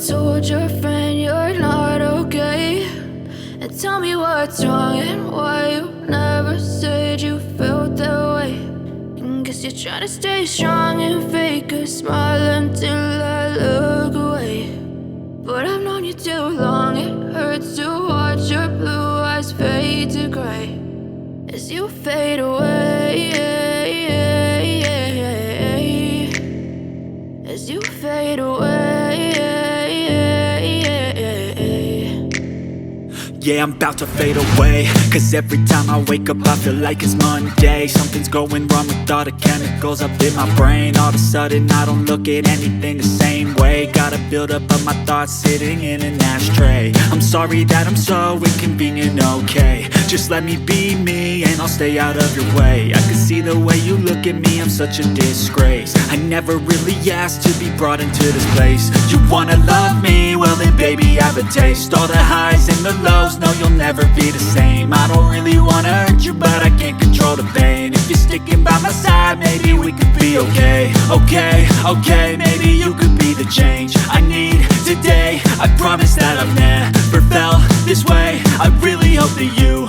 told your friend you're not okay? And tell me what's wrong and why you never said you felt that way. And guess you're trying to stay strong and fake a smile until I look away. But I've known you too long, it hurts to watch your blue eyes fade to gray as you fade away, as you fade away. Yeah, I'm about to fade away, cause every time I wake up I feel like it's Monday. Something's going wrong with all the chemicals up in my brain. All of a sudden I don't look at anything the same way. Gotta build up of my thoughts sitting in an ashtray. I'm sorry that I'm so inconvenient, okay? Just let me be me and I'll stay out of your way. I can see the way you look at me, I'm such a disgrace. I never really asked to be brought into this place. You wanna love me? Well then baby I have a taste. All the highs and the lows, no you'll never be the same. I don't really wanna hurt you but I can't control the pain. If you're sticking by my side maybe we could be okay. Okay, maybe you could be the change I need today. I promise that I've never felt this way. I really hope that you